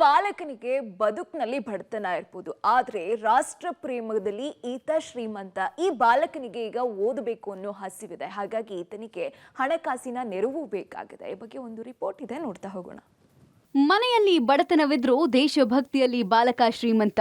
ಬಾಲಕನಿಗೆ ಬದುಕಿನಲ್ಲಿ ಬಡತನ ಇರ್ಬೋದು, ಆದ್ರೆ ರಾಷ್ಟ್ರ ಪ್ರೇಮದಲ್ಲಿ ಈತ ಶ್ರೀಮಂತ. ಈ ಬಾಲಕನಿಗೆ ಈಗ ಓದಬೇಕು ಅನ್ನೋ ಹಸಿವಿದೆ, ಹಾಗಾಗಿ ಈತನಿಗೆ ಹಣಕಾಸಿನ ನೆರವು ಬೇಕಾಗಿದೆ. ಈ ಬಗ್ಗೆ ಒಂದು ರಿಪೋರ್ಟ್ ಇದೆ, ನೋಡ್ತಾ ಹೋಗೋಣ. ಮನೆಯಲ್ಲಿ ಬಡತನವಿದ್ರೂ ದೇಶಭಕ್ತಿಯಲ್ಲಿ ಬಾಲಕ ಶ್ರೀಮಂತ.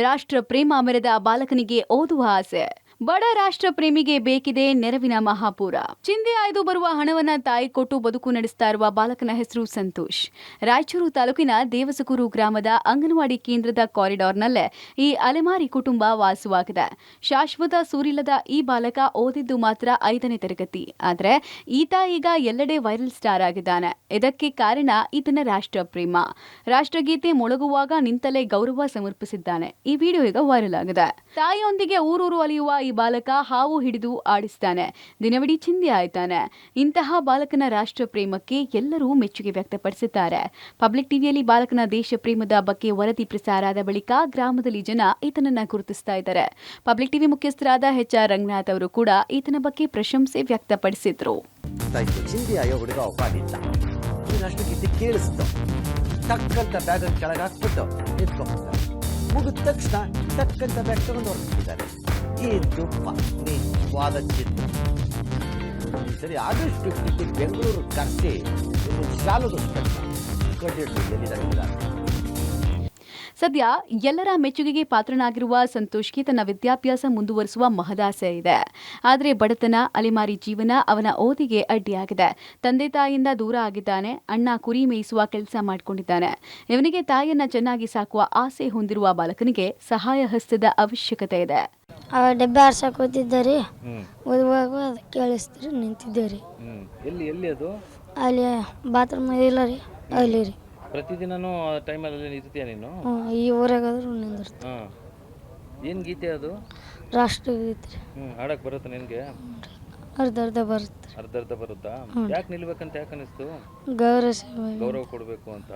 ರಾಷ್ಟ್ರ ಪ್ರೇಮ ಮೆರೆದ ಬಾಲಕನಿಗೆ ಓದುವ ಆಸೆ. ಬಡ ರಾಷ್ಟ್ರ ಪ್ರೇಮಿಗೆ ಬೇಕಿದೆ ನೆರವಿನ ಮಹಾಪೂರ. ಚಿಂದಿ ಆಯ್ದು ಬರುವ ಹಣವನ್ನ ತಾಯಿ ಕೊಟ್ಟು ಬದುಕು ನಡೆಸ್ತಾ ಇರುವ ಬಾಲಕನ ಹೆಸರು ಸಂತೋಷ್. ರಾಯಚೂರು ತಾಲೂಕಿನ ದೇವಸಗೂರು ಗ್ರಾಮದ ಅಂಗನವಾಡಿ ಕೇಂದ್ರದ ಕಾರಿಡಾರ್ನಲ್ಲೇ ಈ ಅಲೆಮಾರಿ ಕುಟುಂಬ ವಾಸವಾಗಿದೆ. ಶಾಶ್ವತ ಸೂರಿಲ್ಲದ ಈ ಬಾಲಕ ಓದಿದ್ದು ಮಾತ್ರ 5ನೇ ತರಗತಿ. ಆದ್ರೆ ಈತ ಈಗ ಎಲ್ಲೆಡೆ ವೈರಲ್ ಸ್ಟಾರ್ ಆಗಿದ್ದಾನೆ. ಇದಕ್ಕೆ ಕಾರಣ ಈತನ ರಾಷ್ಟ್ರ ಪ್ರೇಮ. ರಾಷ್ಟ್ರಗೀತೆ ಮೊಳಗುವಾಗ ನಿಂತಲೇ ಗೌರವ ಸಮರ್ಪಿಸಿದ್ದಾನೆ. ಈ ವಿಡಿಯೋ ಈಗ ವೈರಲ್ ಆಗಿದೆ. ತಾಯಿಯೊಂದಿಗೆ ಊರೂರು ಅಲಿಯುವ ಈ ಬಾಲಕ ಹಾವು ಹಿಡಿದು ಆಡಿಸ್ತಾನೆ, ದಿನವಿಡೀ ಚಿಂದಿ ಆಯ್ತಾನೆ. ಇಂತಹ ಬಾಲಕನ ರಾಷ್ಟ್ರ ಪ್ರೇಮಕ್ಕೆ ಎಲ್ಲರೂ ಮೆಚ್ಚುಗೆ ವ್ಯಕ್ತಪಡಿಸಿದ್ದಾರೆ. ಪಬ್ಲಿಕ್ ಟಿವಿಯಲ್ಲಿ ಬಾಲಕನ ದೇಶ ಪ್ರೇಮದ ಬಗ್ಗೆ ವರದಿ ಪ್ರಸಾರ ಆದ ಬಳಿಕ ಗ್ರಾಮದಲ್ಲಿ ಜನ ಈತನನ್ನ ಗುರುತಿಸ್ತಾ ಇದ್ದಾರೆ. ಪಬ್ಲಿಕ್ ಟಿವಿ ಮುಖ್ಯಸ್ಥರಾದ HR ರಂಗನಾಥ್ ಅವರು ಕೂಡ ಈತನ ಬಗ್ಗೆ ಪ್ರಶಂಸೆ ವ್ಯಕ್ತಪಡಿಸಿದ್ರು. ಮುಗಿದ ತಕ್ಷಣ ಟಕ್ಕಂತ ಬ್ಯಾಗ್ ತಗೊಂಡು ಹೊರಟಿದ್ದಾರೆ. ಇದು ನಿಜವಾದಕ್ಕಿಂತ ಸರಿ ಆದಷ್ಟು ಟಿಕೆಟ್ ಬೆಂಗಳೂರು ಕರ್ಸಿ ಶಾಲದ ಸದ್ಯ ಎಲ್ಲರ ಮೆಚ್ಚುಗೆಗೆ ಪಾತ್ರನಾಗಿರುವ ಸಂತೋಷ್ಗೆ ತನ್ನ ವಿದ್ಯಾಭ್ಯಾಸ ಮುಂದುವರಿಸುವ ಮಹದಾಸೆ ಇದೆ. ಆದರೆ ಬಡತನ, ಅಲೆಮಾರಿ ಜೀವನ ಅವನ ಓದಿಗೆ ಅಡ್ಡಿಯಾಗಿದೆ. ತಂದೆ ತಾಯಿಯಿಂದ ದೂರ ಆಗಿದ್ದಾನೆ. ಅಣ್ಣ ಕುರಿ ಮೇಯಿಸುವ ಕೆಲಸ ಮಾಡಿಕೊಂಡಿದ್ದಾನೆ. ಇವನಿಗೆ ತಾಯಿಯನ್ನ ಚೆನ್ನಾಗಿ ಸಾಕುವ ಆಸೆ ಹೊಂದಿರುವ ಬಾಲಕನಿಗೆ ಸಹಾಯ ಹಸ್ತದ ಅವಶ್ಯಕತೆ ಇದೆ. ಡಬ್ಬೆ ಆರ್ಸಕ್ಕೆ ಹೋಗ್ತಿದ್ದಾರೆ, ಓದುವಾಗ ಕೇಳಿಸ್ತಾರೆ, ನಿಂತಿದ್ದೇವೆ. ಅಲ್ಲಿ ಬಾತ್ರೂಮ್ ಇಲ್ಲ ರೀ, ಅಲ್ಲಿ ರೀ. ಪ್ರತಿದಿನನೂ ಟೈಮಲ್ಲಿ ನಿಂತಿರ್ತೀಯ ನೀನು? ಈ ಊರಾಗಾದ್ರೂ ನಿಂದಿರ್ತೀನಿ. ಏನು ಗೀತೆ ಅದು? ರಾಷ್ಟ್ರಗೀತೆ. ಹಾಡಕ್ಕೆ ಬರುತ್ತಾ ನಿನಗೆ? ಅರ್ಧ ಬರುತ್ತೆ. ಅರ್ಧ ಬರುತ್ತಾ? ಯಾಕೆ ನಿಲ್ಬೇಕಂತ ಯಾಕೆ ಅನಿಸ್ತು? ಗೌರವ ಕೊಡಬೇಕು ಅಂತ.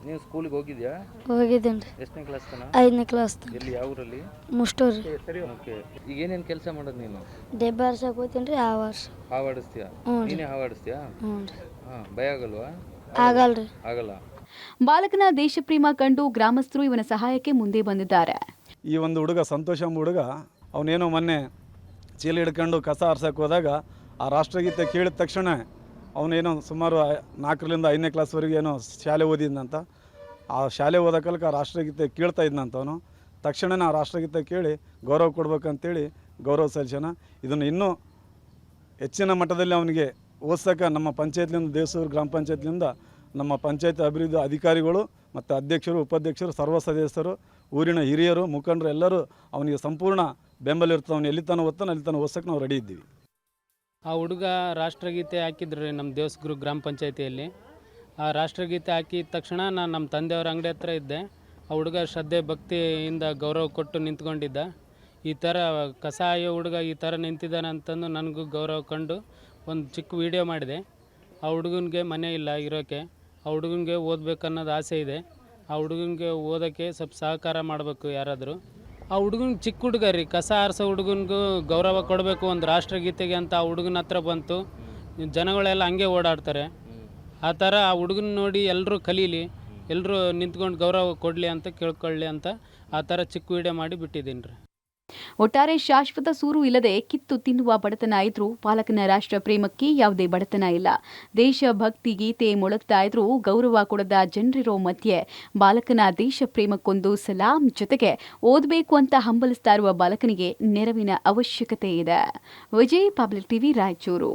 ನೀವು ಸ್ಕೂಲಿಗೆ ಹೋಗಿದ್ಯಾ? ಹೋಗಿದ್ದೇನೆ. ಎಷ್ಟನೇ ಕ್ಲಾಸ್ ತನ? 5ನೇ ಕ್ಲಾಸ್. ಎಲ್ಲಿ, ಯಾವ ಊರಲ್ಲಿ? ಮುಷ್ಟೂರಿ. ಓಕೆ. ಈಗ ಏನೇನು ಕೆಲಸ ಮಾಡೋದು ನೀನು? ಡಬ್ಬೆ ಆರ್ಸಕ್ಕೆ ಹೋಗ್ತೀನಿ ರೀ. ಹಾವಾಡಿಸ್ತೀಯಾ? ನೀನೇ ಹಾವಾಡಿಸ್ತೀಯಾ? ಭಯ ಆಗಲ್ವಾ? ಆಗಲ್ರಿ. ಆಗಲ್ಲ. ಬಾಲಕನ ದೇಶ ಪ್ರೇಮ ಕಂಡು ಗ್ರಾಮಸ್ಥರು ಇವನ ಸಹಾಯಕ್ಕೆ ಮುಂದೆ ಬಂದಿದ್ದಾರೆ. ಈ ಒಂದು ಹುಡುಗ ಸಂತೋಷ ಎಂಬ ಹುಡುಗ ಅವನೇನೋ ಮೊನ್ನೆ ಚೀಲ ಹಿಡ್ಕೊಂಡು ಕಸ ಆರ್ಸಕ್ಕೆ ಹೋದಾಗ ಆ ರಾಷ್ಟ್ರಗೀತೆ ಕೇಳಿದ ತಕ್ಷಣ ಅವನೇನೋ ಸುಮಾರು 4ರಿಂದ 5ನೇ ಕ್ಲಾಸ್ವರೆಗೆ ಏನೋ ಶಾಲೆ ಓದಿದ್ನಂತ. ಆ ಶಾಲೆ ಓದೋ ಕಾಲಕ್ಕೆ ಆ ರಾಷ್ಟ್ರಗೀತೆ ಕೇಳ್ತಾ ಇದ್ನಂತ. ಅವನು ತಕ್ಷಣವೇ ಆ ರಾಷ್ಟ್ರಗೀತೆ ಕೇಳಿ ಗೌರವ ಕೊಡ್ಬೇಕಂತೇಳಿ ಗೌರವ ಸಲ್ಲಿಸೋಣ. ಇದನ್ನು ಇನ್ನೂ ಹೆಚ್ಚಿನ ಮಟ್ಟದಲ್ಲಿ ಅವನಿಗೆ ಓದ್ಸೋಕೆ ನಮ್ಮ ಪಂಚಾಯತ್ಲಿಂದ, ದೇವಸೂರು ಗ್ರಾಮ ಪಂಚಾಯತ್ಲಿಂದ ನಮ್ಮ ಪಂಚಾಯತ್ ಅಭಿವೃದ್ಧಿ ಅಧಿಕಾರಿಗಳು ಮತ್ತು ಅಧ್ಯಕ್ಷರು, ಉಪಾಧ್ಯಕ್ಷರು, ಸರ್ವ ಸದಸ್ಯರು, ಊರಿನ ಹಿರಿಯರು, ಮುಖಂಡರು ಎಲ್ಲರೂ ಅವನಿಗೆ ಸಂಪೂರ್ಣ ಬೆಂಬಲ ಇರ್ತದೆ. ಅವನು ಎಲ್ಲಿ ತನಕ ಓದ್ತಾನೆ ಅಲ್ಲಿ ತನಕ ಓದ್ಸೋಕೆ ನಾವು ರೆಡಿ ಇದ್ದೀವಿ. ಆ ಹುಡುಗ ರಾಷ್ಟ್ರಗೀತೆ ಹಾಕಿದ್ರು ನಮ್ಮ ದೇವಸಗೂರು ಗ್ರಾಮ ಪಂಚಾಯತಿಯಲ್ಲಿ. ಆ ರಾಷ್ಟ್ರಗೀತೆ ಹಾಕಿದ ತಕ್ಷಣ ನಾನು ನಮ್ಮ ತಂದೆಯವ್ರ ಅಂಗಡಿ ಹತ್ರ ಇದ್ದೆ. ಆ ಹುಡುಗ ಶ್ರದ್ಧೆ ಭಕ್ತಿಯಿಂದ ಗೌರವ ಕೊಟ್ಟು ನಿಂತ್ಕೊಂಡಿದ್ದ. ಈ ಥರ ಕಸ ಆಯೋ ಹುಡುಗ ಈ ಥರ ನಿಂತಿದ್ದಾನೆ ಅಂತಂದು ನನಗೂ ಗೌರವ ಕಂಡು ಒಂದು ಚಿಕ್ಕ ವಿಡಿಯೋ ಮಾಡಿದೆ. ಆ ಹುಡುಗನಿಗೆ ಮನೆ ಇಲ್ಲ ಇರೋಕ್ಕೆ. ಆ ಹುಡುಗನಿಗೆ ಓದಬೇಕನ್ನೋದು ಆಸೆ ಇದೆ. ಆ ಹುಡುಗನಿಗೆ ಓದೋಕ್ಕೆ ಸ್ವಲ್ಪ ಸಹಕಾರ ಮಾಡಬೇಕು ಯಾರಾದರೂ. ಆ ಹುಡುಗನ ಚಿಕ್ಕ ಹುಡುಗ ರೀ, ಕಸ ಆರಿಸೋ ಹುಡುಗನಿಗೂ ಗೌರವ ಕೊಡಬೇಕು ಒಂದು ರಾಷ್ಟ್ರಗೀತೆಗೆ ಅಂತ ಆ ಹುಡುಗನ ಹತ್ರ ಬಂತು. ಜನಗಳೆಲ್ಲ ಹಂಗೆ ಓಡಾಡ್ತಾರೆ. ಆ ಥರ ಆ ಹುಡುಗನ ನೋಡಿ ಎಲ್ಲರೂ ಕಲೀಲಿ, ಎಲ್ಲರೂ ನಿಂತ್ಕೊಂಡು ಗೌರವ ಕೊಡಲಿ ಅಂತ ಕೇಳ್ಕೊಳ್ಳಿ ಅಂತ ಆ ಥರ ಚಿಕ್ಕ ವಿಡಿಯೋ ಮಾಡಿ ಬಿಟ್ಟಿದ್ದೀನಿ ರೀ. ಒಟ್ಟಾರೆ ಶಾಶ್ವತ ಸೂರು ಇಲ್ಲದೆ ಕಿತ್ತು ತಿನ್ನುವ ಬಡತನ ಇದ್ರೂ ಬಾಲಕನ ರಾಷ್ಟ್ರ ಪ್ರೇಮಕ್ಕೆ ಯಾವುದೇ ಬಡತನ ಇಲ್ಲ. ದೇಶಭಕ್ತಿ ಗೀತೆ ಮೊಳಗ್ತಾ ಇದ್ರೂ ಗೌರವ ಕೊಡದ ಜನರಿರೋ ಮಧ್ಯೆ ಬಾಲಕನ ದೇಶ ಪ್ರೇಮಕ್ಕೊಂದು ಸಲಾಂ ಜೊತೆಗೆ ಓದಬೇಕು ಅಂತ ಹಂಬಲಿಸ್ತಾ ಇರುವ ಬಾಲಕನಿಗೆ ನೆರವಿನ ಅವಶ್ಯಕತೆ ಇದೆ. Vijay, public TV, Raichur.